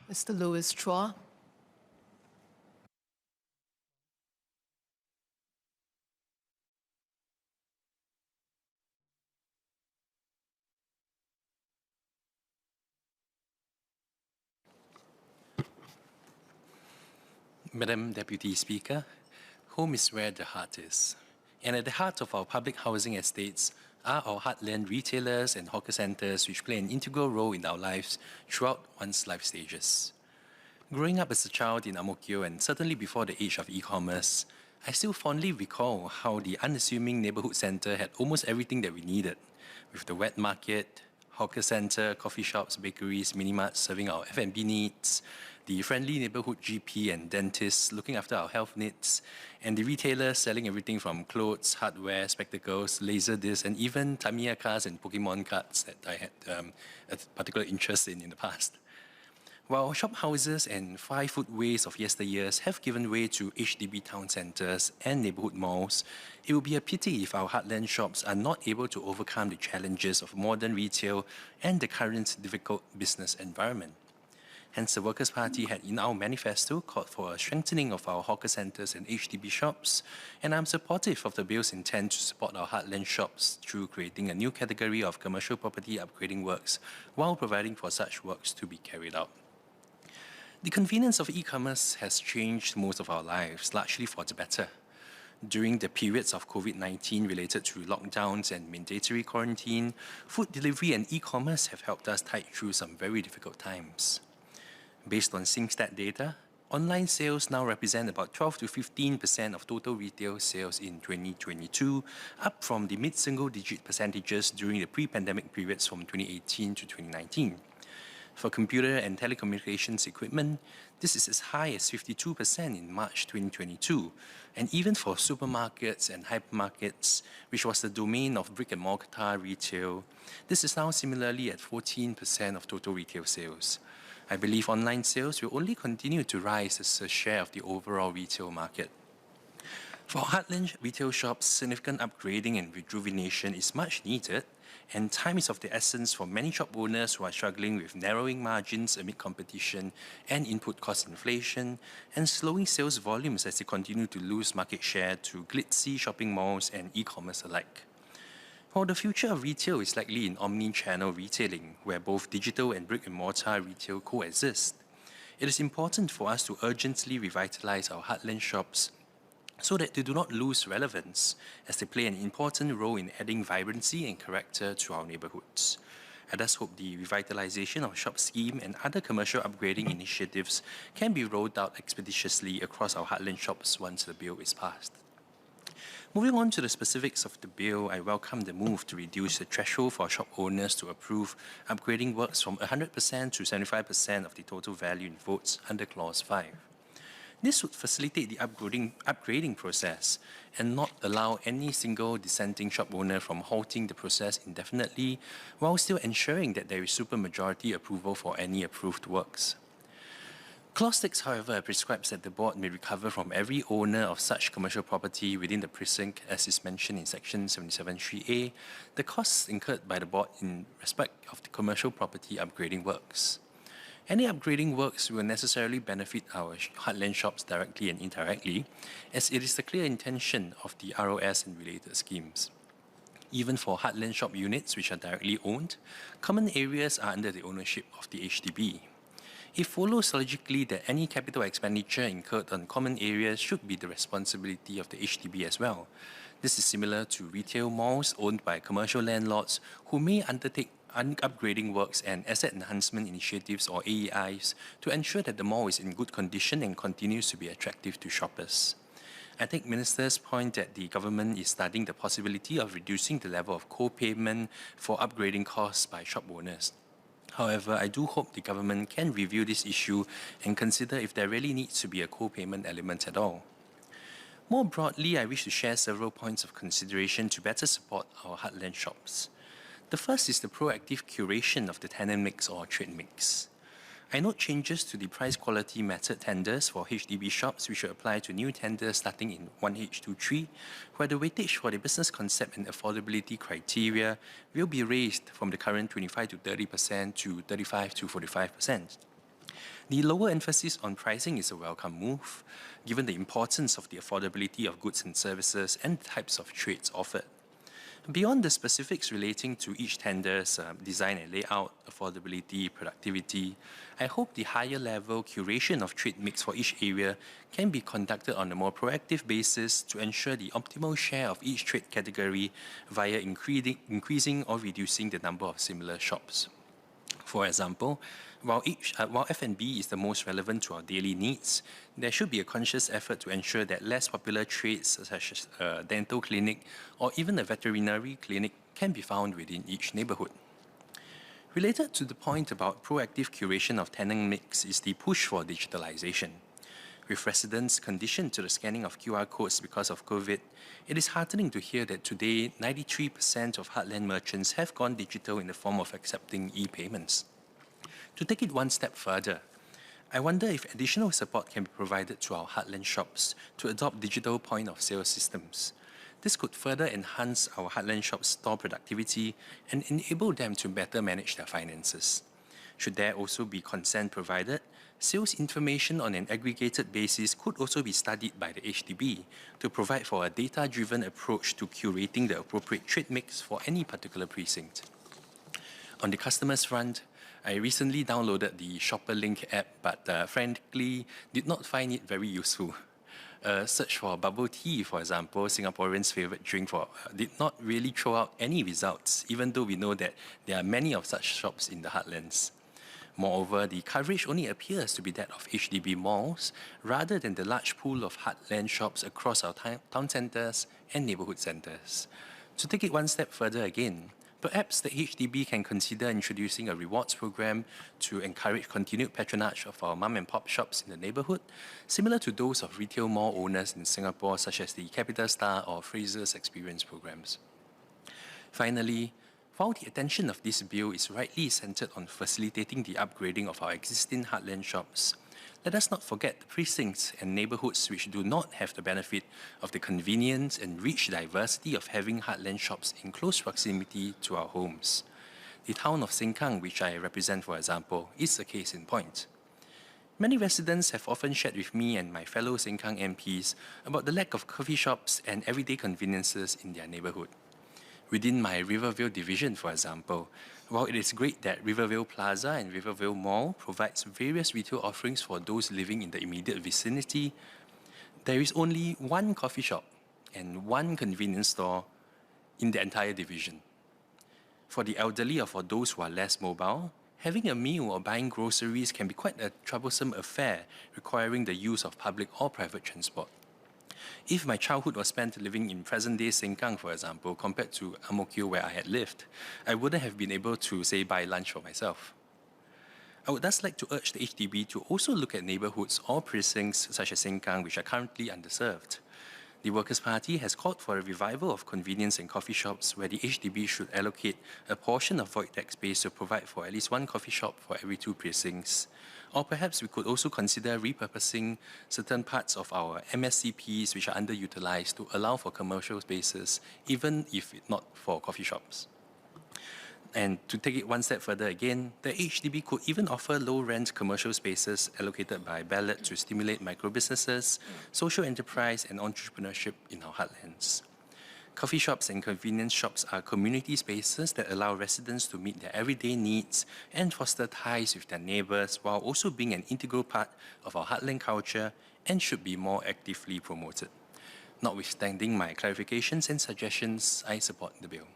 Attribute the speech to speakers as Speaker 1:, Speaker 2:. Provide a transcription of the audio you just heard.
Speaker 1: Mr. Louis Chua.
Speaker 2: Madam Deputy Speaker, home is where the heart is. And at the heart of our public housing estates are our heartland retailers and hawker centres which play an integral role in our lives throughout one's life stages. Growing up as a child in Ang Mo Kio and certainly before the age of e-commerce, I still fondly recall how the unassuming neighbourhood centre had almost everything that we needed, with the wet market, hawker centre, coffee shops, bakeries, mini-marts serving our F&B needs, the friendly neighbourhood GP and dentists looking after our health needs, and the retailers selling everything from clothes, hardware, spectacles, laser discs, and even Tamiya cars and Pokemon cards that I had a particular interest in the past. While shop houses and 5-foot ways of yesteryears have given way to HDB town centres and neighbourhood malls, it would be a pity if our heartland shops are not able to overcome the challenges of modern retail and the current difficult business environment. Hence, the Workers' Party had in our manifesto called for a strengthening of our hawker centres and HDB shops, and I'm supportive of the bill's intent to support our heartland shops through creating a new category of commercial property upgrading works while providing for such works to be carried out. The convenience of e-commerce has changed most of our lives, largely for the better. During the periods of COVID-19 related to lockdowns and mandatory quarantine, food delivery and e-commerce have helped us tide through some very difficult times. Based on SingStat data, online sales now represent about 12 to 15% of total retail sales in 2022, up from the mid-single-digit percentages during the pre-pandemic periods from 2018 to 2019. For computer and telecommunications equipment, this is as high as 52% in March 2022. And even for supermarkets and hypermarkets, which was the domain of brick-and-mortar retail, this is now similarly at 14% of total retail sales. I believe online sales will only continue to rise as a share of the overall retail market. For heartland retail shops, significant upgrading and rejuvenation is much needed, and time is of the essence for many shop owners who are struggling with narrowing margins amid competition and input cost inflation, and slowing sales volumes as they continue to lose market share to glitzy shopping malls and e-commerce alike. While the future of retail is likely in omni-channel retailing, where both digital and brick-and-mortar retail coexist, it is important for us to urgently revitalize our heartland shops so that they do not lose relevance, as they play an important role in adding vibrancy and character to our neighbourhoods. I thus hope the revitalisation of shop scheme and other commercial upgrading initiatives can be rolled out expeditiously across our heartland shops once the bill is passed. Moving on to the specifics of the bill, I welcome the move to reduce the threshold for shop owners to approve upgrading works from 100% to 75% of the total value in votes under Clause 5. This would facilitate the upgrading process and not allow any single dissenting shop owner from halting the process indefinitely, while still ensuring that there is supermajority approval for any approved works. Clause 6, however, prescribes that the board may recover from every owner of such commercial property within the precinct, as is mentioned in Section 77(3)(a), the costs incurred by the board in respect of the commercial property upgrading works. Any upgrading works will necessarily benefit our heartland shops directly and indirectly, as it is the clear intention of the ROS and related schemes. Even for heartland shop units which are directly owned, common areas are under the ownership of the HDB. It follows logically that any capital expenditure incurred on common areas should be the responsibility of the HDB as well. This is similar to retail malls owned by commercial landlords who may undertake upgrading works and asset enhancement initiatives or AEIs to ensure that the mall is in good condition and continues to be attractive to shoppers. I take Minister's point that the government is studying the possibility of reducing the level of co-payment for upgrading costs by shop owners. However, I do hope the government can review this issue and consider if there really needs to be a co-payment element at all. More broadly, I wish to share several points of consideration to better support our heartland shops. The first is the proactive curation of the tenant mix or trade mix. I note changes to the price quality method tenders for HDB shops which will apply to new tenders starting in 1H23, where the weightage for the business concept and affordability criteria will be raised from the current 25 to 30% to 35 to 45%. The lower emphasis on pricing is a welcome move, given the importance of the affordability of goods and services and types of trades offered. Beyond the specifics relating to each tender's design and layout, affordability, productivity, I hope the higher level curation of trade mix for each area can be conducted on a more proactive basis to ensure the optimal share of each trade category via increasing or reducing the number of similar shops. For example, while F&B is the most relevant to our daily needs, there should be a conscious effort to ensure that less popular trades such as a dental clinic or even a veterinary clinic can be found within each neighborhood. Related to the point about proactive curation of tenant mix is the push for digitalization. With residents conditioned to the scanning of QR codes because of COVID, it is heartening to hear that today 93% of heartland merchants have gone digital in the form of accepting e-payments. To take it one step further, I wonder if additional support can be provided to our heartland shops to adopt digital point of sale systems. This could further enhance our heartland shops' store productivity and enable them to better manage their finances. Should there also be consent provided, sales information on an aggregated basis could also be studied by the HDB to provide for a data-driven approach to curating the appropriate trade mix for any particular precinct. On the customers front, I recently downloaded the Shopper Link app, but frankly did not find it very useful. Search for bubble tea, for example, Singaporeans' favorite drink, did not really throw out any results, even though we know that there are many of such shops in the heartlands. Moreover, the coverage only appears to be that of HDB malls rather than the large pool of heartland shops across our town centres and neighbourhood centres. To take it one step further again, perhaps the HDB can consider introducing a rewards program to encourage continued patronage of our mom and pop shops in the neighbourhood, similar to those of retail mall owners in Singapore such as the Capital Star or Fraser's Experience programs. Finally, while the attention of this bill is rightly centred on facilitating the upgrading of our existing heartland shops, let us not forget the precincts and neighbourhoods which do not have the benefit of the convenience and rich diversity of having heartland shops in close proximity to our homes. The town of Sengkang, which I represent for example, is a case in point. Many residents have often shared with me and my fellow Sengkang MPs about the lack of coffee shops and everyday conveniences in their neighbourhood. Within my Rivervale division, for example, while it is great that Rivervale Plaza and Rivervale Mall provides various retail offerings for those living in the immediate vicinity, there is only one coffee shop and one convenience store in the entire division. For the elderly or for those who are less mobile, having a meal or buying groceries can be quite a troublesome affair, requiring the use of public or private transport. If my childhood was spent living in present-day Sengkang, for example, compared to Ang Mo Kio where I had lived, I wouldn't have been able to, say, buy lunch for myself. I would thus like to urge the HDB to also look at neighbourhoods or precincts such as Sengkang which are currently underserved. The Workers' Party has called for a revival of convenience and coffee shops where the HDB should allocate a portion of void deck space to provide for at least one coffee shop for every 2 precincts. Or perhaps we could also consider repurposing certain parts of our MSCPs which are underutilized to allow for commercial spaces, even if not for coffee shops. And to take it one step further again, the HDB could even offer low-rent commercial spaces allocated by ballot to stimulate micro-businesses, social enterprise and entrepreneurship in our heartlands. Coffee shops and convenience shops are community spaces that allow residents to meet their everyday needs and foster ties with their neighbours while also being an integral part of our heartland culture and should be more actively promoted. Notwithstanding my clarifications and suggestions, I support the bill.